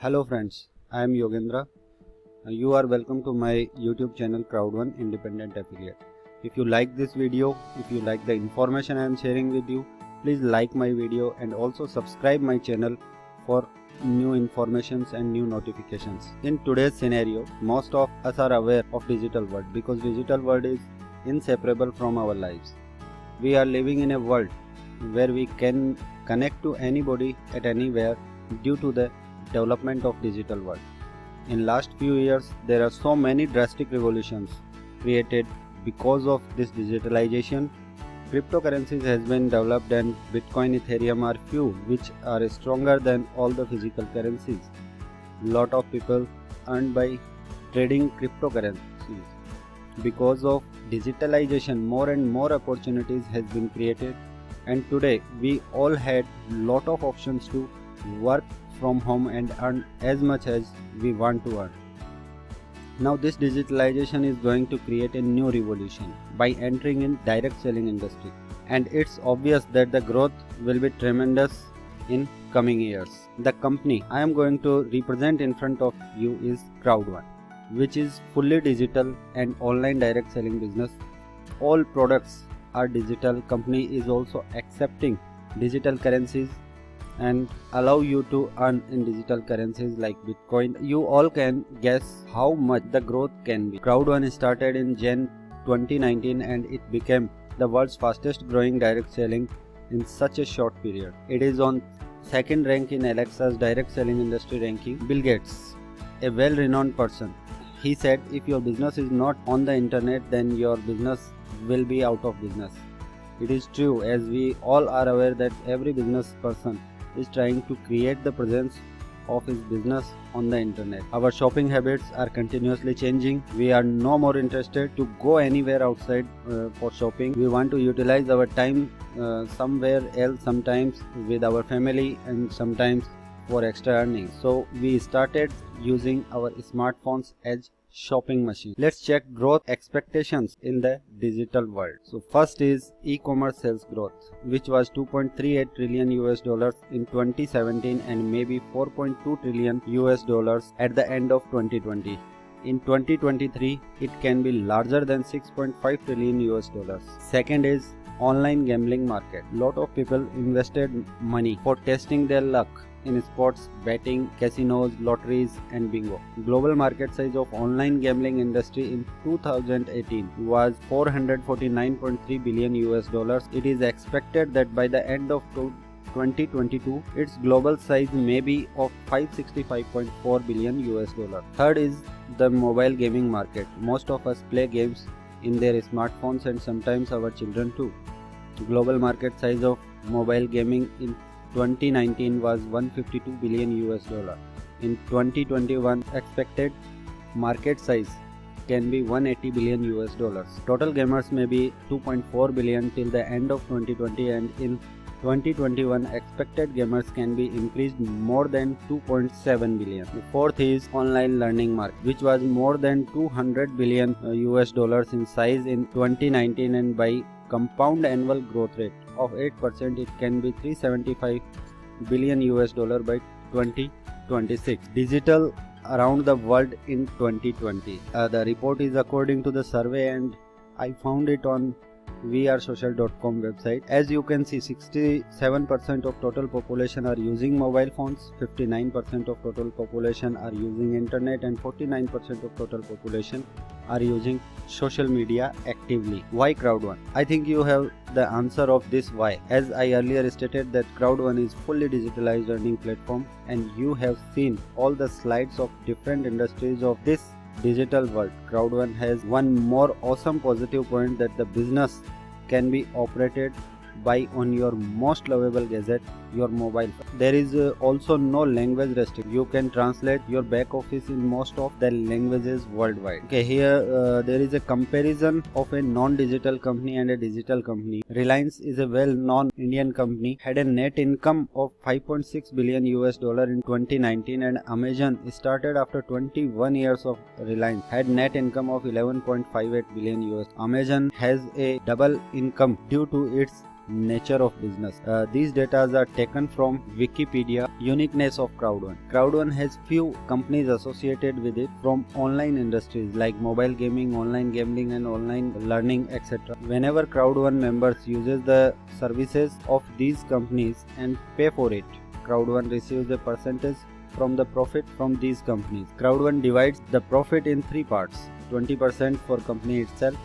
Hello friends, I am Yogendra. You are welcome to my YouTube channel Crowd1 Independent Affiliate. If you like this video, if you like the information I am sharing with you, please like my video and also subscribe my channel for new informations and new notifications. In today's scenario, most of us are aware of digital world because digital world is inseparable from our lives. We are living in a world where we can connect to anybody at anywhere due to the development of digital world. In last few years, there are so many drastic revolutions created because of this digitalization. Cryptocurrencies has been developed and Bitcoin, Ethereum are few which are stronger than all the physical currencies. Lot of people earn by trading cryptocurrencies. Because of digitalization, more and more opportunities has been created, and today we all had lot of options to work from home and earn as much as we want to earn. Now this digitalization is going to create a new revolution by entering in direct selling industry, and it's obvious that the growth will be tremendous in coming years. The company I am going to represent in front of you is Crowd1, which is fully digital and online direct selling business. All products are digital. Company is also accepting digital currencies and allow you to earn in digital currencies like Bitcoin. You all can guess how much the growth can be. Crowd1 started in Jan 2019 and it became the world's fastest growing direct selling in such a short period. It is on second rank in Alexa's direct selling industry ranking. Bill Gates, a well-renowned person, he said if your business is not on the internet, then your business will be out of business. It is true, as we all are aware that every business person is trying to create the presence of his business on the internet. Our shopping habits are continuously changing. We are no more interested to go anywhere outside for shopping. We want to utilize our time somewhere else, sometimes with our family and sometimes for extra earnings. So we started using our smartphones as shopping machine. Let's check growth expectations in the digital world. So first is e-commerce sales growth, which was 2.38 trillion US dollars in 2017 and maybe 4.2 trillion US dollars at the end of 2020. In 2023, it can be larger than 6.5 trillion US dollars. Second is online gambling market. Lot of people invested money for testing their luck in sports, betting, casinos, lotteries and bingo. Global market size of online gambling industry in 2018 was 449.3 billion US dollars. It is expected that by the end of 2022, its global size may be of 565.4 billion US dollars. Third is the mobile gaming market. Most of us play games in their smartphones and sometimes our children too. Global market size of mobile gaming in 2019 was 152 billion US dollar. In 2021, expected market size can be 180 billion US dollars. Total gamers may be 2.4 billion till the end of 2020, and in 2021 expected gamers can be increased more than 2.7 billion. The fourth is online learning market, which was more than 200 billion US dollars in size in 2019, and by compound annual growth rate of 8%, it can be 375 billion US dollar by 2026. Digital around the world in 2020. The report is according to the survey, and I found it on wearesocial.com website. As you can see, 67% of total population are using mobile phones, 59% of total population are using internet, and 49% of total population are using social media actively. Why Crowd1? I think you have the answer of this why. As I earlier stated that Crowd1 is fully digitalized earning platform, and you have seen all the slides of different industries of this digital world. Crowd1 has one more awesome positive point, that the business can be operated by on your most lovable gadget, your mobile phone. There is also no language restriction. You can translate your back office in most of the languages worldwide. Okay, here there is a comparison of a non-digital company and a digital company. Reliance is a well-known Indian company, had a net income of 5.6 billion US dollar in 2019, and Amazon started after 21 years of Reliance, had net income of 11.58 billion US. Amazon has a double income due to its nature of business. These data are taken from Wikipedia. Uniqueness of Crowd1. Crowd1 has few companies associated with it from online industries like mobile gaming, online gambling and online learning, etc. Whenever Crowd1 members uses the services of these companies and pay for it, Crowd1 receives a percentage from the profit from these companies. Crowd1 divides the profit in three parts: 20% for company itself,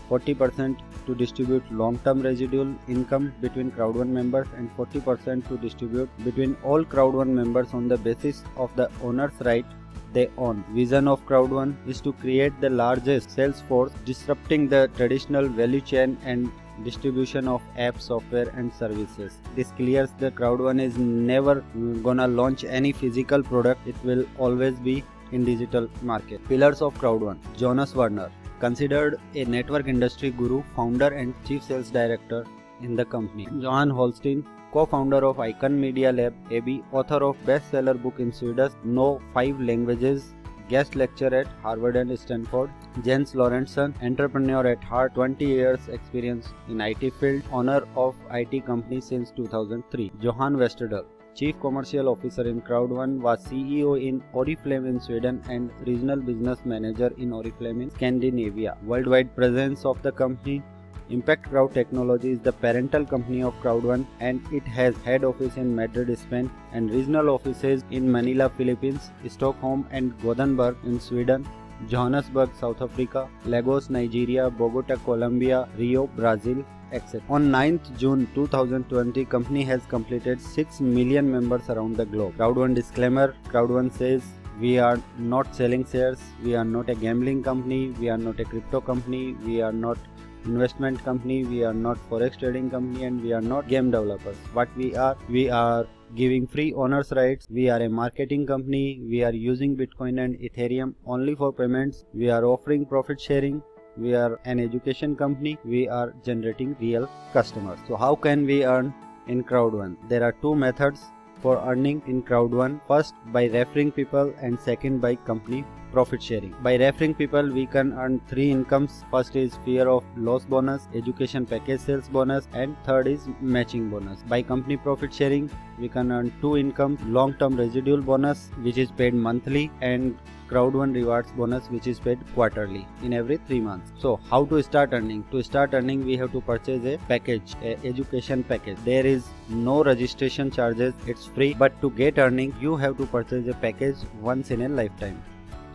40% to distribute long-term residual income between Crowd1 members, and 40% to distribute between all Crowd1 members on the basis of the owner's right they own. Vision of Crowd1 is to create the largest sales force, disrupting the traditional value chain and distribution of apps, software and services. This clears the Crowd1 is never gonna launch any physical product. It will always be in digital market. Pillars of Crowd1. Jonas Werner, considered a network industry guru, founder and chief sales director in the company. Johan Holstein, co-founder of Icon Media Lab AB, author of bestseller book in Swedish, know 5 languages, guest lecturer at Harvard and Stanford. Jens Lorentzen, entrepreneur at heart, 20 years experience in IT field, owner of IT company since 2003. Johan Westerdahl, Chief Commercial Officer in Crowd1, was CEO in Oriflame in Sweden and Regional Business Manager in Oriflame in Scandinavia. Worldwide presence of the company. Impact Crowd Technology is the parental company of Crowd1 and it has head office in Madrid, Spain and regional offices in Manila, Philippines, Stockholm and Gothenburg in Sweden, Johannesburg, South Africa, Lagos, Nigeria, Bogota, Colombia, Rio, Brazil, etc. On 9th June 2020, company has completed 6 million members around the globe. Crowd1 disclaimer. Crowd1 says, we are not selling shares, we are not a gambling company, we are not a crypto company, we are not investment company, we are not forex trading company and we are not game developers. What we are giving free owners rights. We are a marketing company. We are using Bitcoin and Ethereum only for payments. We are offering profit sharing. We are an education company. We are generating real customers. So how can we earn in Crowd1? There are two methods for earning in Crowd1. First, by referring people, and second, by company profit sharing. By referring people, we can earn 3 incomes. First is fear of loss bonus, education package sales bonus, and third is matching bonus. By company profit sharing, we can earn 2 incomes: long-term residual bonus, which is paid monthly, and Crowd1 rewards bonus, which is paid quarterly in every 3 months. So how to start earning? To start earning, we have to purchase a package, a education package. There is no registration charges, it's free. But to get earning, you have to purchase a package once in a lifetime.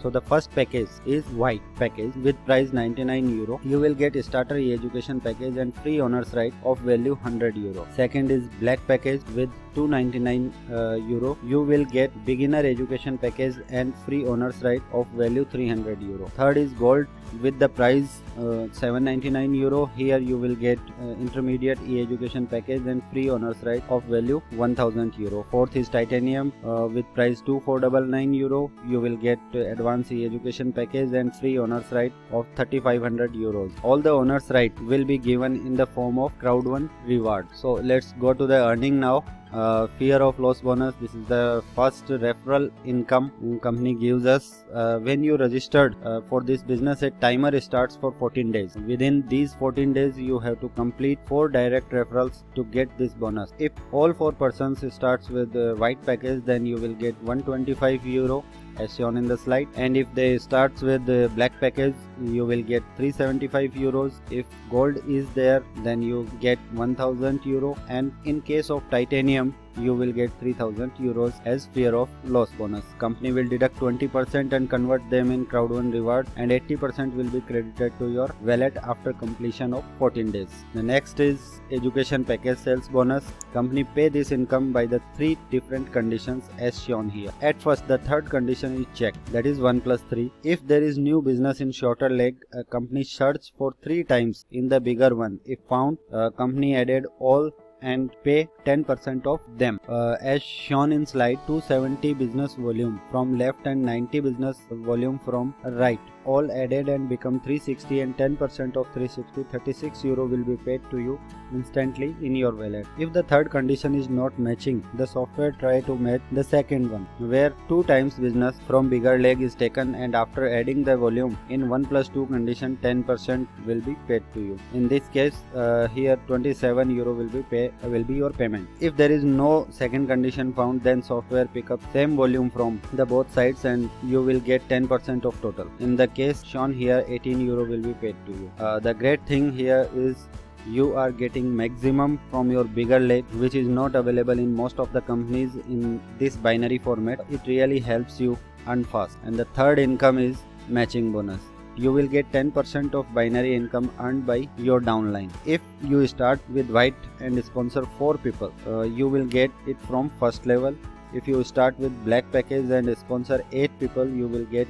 So the first package is white package with price 99 euro. You will get starter e-education package and free owners right of value 100 euro. Second is black package with 299 euro. You will get beginner education package and free owners right of value 300 euro. Third is gold with the price 799 euro. Here you will get intermediate e-education package and free owners right of value 1000 euro. Fourth is titanium with price 2499 euro. You will get advanced e-education package and free owners right of 3500 euros. All the owners right will be given in the form of Crowd1 reward. So let's go to the earning now. Fear of loss bonus. This is the first referral income company gives us. When you registered for this business, a timer starts for 14 days. Within these 14 days, you have to complete 4 direct referrals to get this bonus. If all 4 persons starts with white package, then you will get 125 euro as shown in the slide, and if they starts with the black package, you will get 375 euros. If gold is there, then you get 1000 euro, and in case of titanium, you will get 3000 euros as fear of loss bonus. Company will deduct 20% and convert them in Crowd1 reward, and 80% will be credited to your wallet after completion of 14 days. The next is education package sales bonus. Company pay this income by the 3 different conditions as shown here. At first, the third condition is checked, that is 1 plus 3. If there is new business in shorter leg, a company search for 3 times in the bigger one. If found, company added all and pay 10% of them. As shown in slide, 270 business volume from left and 90 business volume from right, all added and become 360, and 10% of 360, 36 euro will be paid to you instantly in your wallet. If the third condition is not matching, the software try to match the second one, where 2 times business from bigger leg is taken, and after adding the volume in 1+2 condition, 10% will be paid to you. In this case, here 27 euro will be your payment. If there is no second condition found, then software pick up same volume from the both sides and you will get 10% of total. In the case shown here, 18 euro will be paid to you. The great thing here is you are getting maximum from your bigger leg, which is not available in most of the companies in this binary format. It really helps you earn fast. And the third income is matching bonus. You will get 10% of binary income earned by your downline. If you start with white and sponsor 4 people, you will get it from first level. If you start with black package and sponsor 8 people, you will get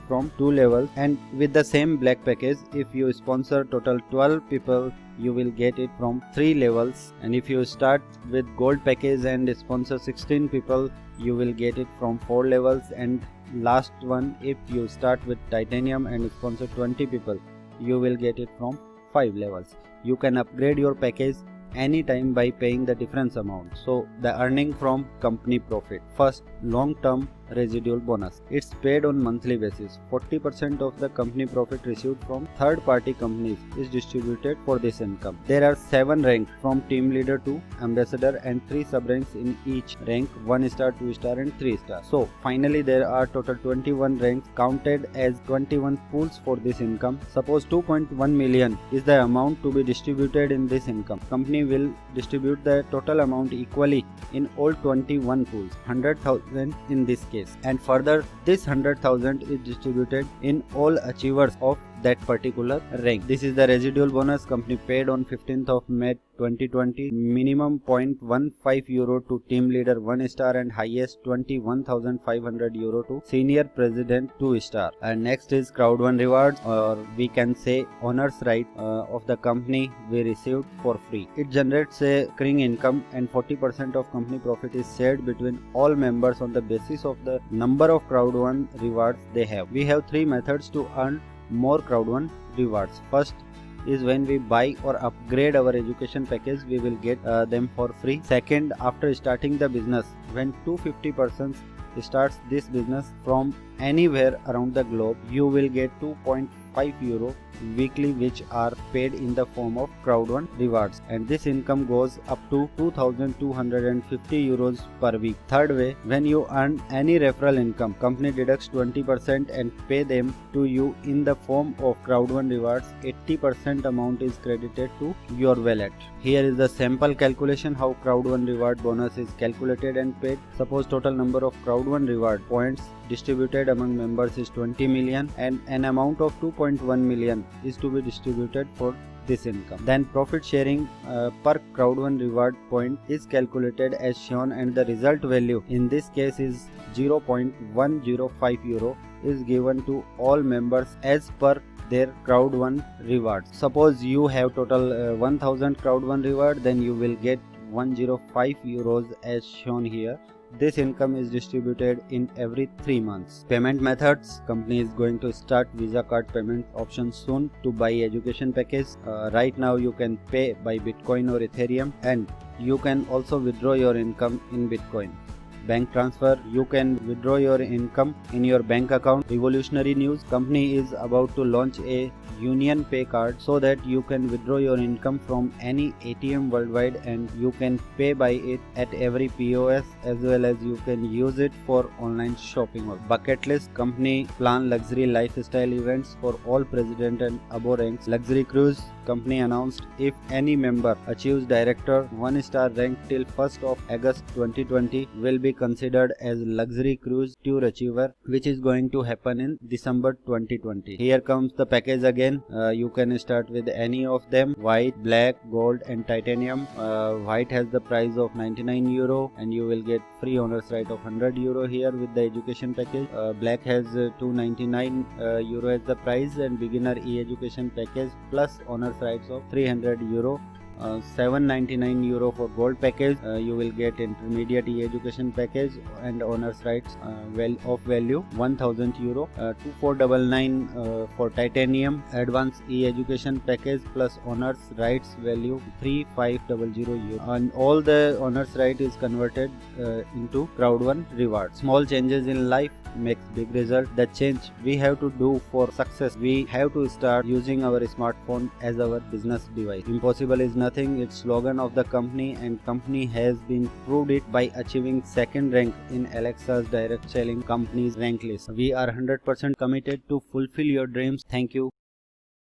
from 2 levels. And with the same black package, if you sponsor total 12 people, you will get it from 3 levels. And if you start with gold package and sponsor 16 people, you will get it from 4 levels. And last one, if you start with titanium and sponsor 20 people, you will get it from 5 levels. You can upgrade your package anytime by paying the difference amount. So the earning from company profit. First, long-term residual bonus. It's paid on monthly basis. 40% of the company profit received from third-party companies is distributed for this income. There are 7 ranks from team leader to ambassador and 3 sub-ranks in each rank, 1 star, 2 star and 3 star. So finally there are total 21 ranks counted as 21 pools for this income. Suppose 2.1 million is the amount to be distributed in this income. Company will distribute the total amount equally in all 21 pools, 100,000 in this case. And further, this 100,000 is distributed in all achievers of that particular rank. This is the residual bonus company paid on 15th of May 2020. Minimum 0.15 euro to team leader 1 star and highest 21,500 euro to senior president 2 star. And next is Crowd1 rewards, or we can say owners right of the company we received for free. It generates a recurring income and 40% of company profit is shared between all members on the basis of the number of Crowd1 rewards they have. We have 3 methods to earn more Crowd1 rewards. First is when we buy or upgrade our education package, we will get them for free. Second, after starting the business, when 250 persons starts this business from anywhere around the globe, you will get 2.5 euro weekly, which are paid in the form of Crowd1 rewards, and this income goes up to 2,250 euros per week. Third way, when you earn any referral income, company deducts 20% and pay them to you in the form of Crowd1 rewards. 80% amount is credited to your wallet. Here is the sample calculation how Crowd1 reward bonus is calculated and paid. Suppose total number of Crowd1 reward points distributed among members is 20 million and an amount of 2.1 million is to be distributed for this income. Then profit sharing per Crowd1 reward point is calculated as shown, and the result value in this case is 0.105 euro is given to all members as per their Crowd1 rewards. Suppose you have total 1000 Crowd1 reward, then you will get 105 euros as shown here. This income is distributed in every 3 months. Payment methods. Company is going to start Visa card payment option soon to buy education package. Right now you can pay by Bitcoin or Ethereum, and you can also withdraw your income in Bitcoin. Bank transfer. You can withdraw your income in your bank account. Revolutionary news. Company is about to launch a Union Pay card so that you can withdraw your income from any ATM worldwide and you can pay by it at every POS, as well as you can use it for online shopping. Bucket list. Company plan luxury lifestyle events for all president and above ranks. Luxury cruise. Company announced if any member achieves director 1-star rank till 1st of August 2020 will be considered as luxury cruise tour achiever, which is going to happen in December 2020. Here comes the package again. You can start with any of them: white, black, gold and titanium. White has the price of 99 euro and you will get free owner's right of 100 euro here with the education package. Black has 299 euro as the price and beginner e-education package plus owner's rights of 300 euro 799 euro for gold package. You will get intermediate education package and honors rights of value 1000 euro. 2499 for titanium advanced e-education package plus honors rights value 3500 euro, and all the honors right is converted into Crowd1 reward. Small changes in life makes big result. The change we have to do for success, we have to start using our smartphone as our business device. Impossible is nothing, it's slogan of the company, and company has been proved it by achieving second rank in Alexa's direct selling companies rank list. We are 100% committed to fulfill your dreams. Thank you.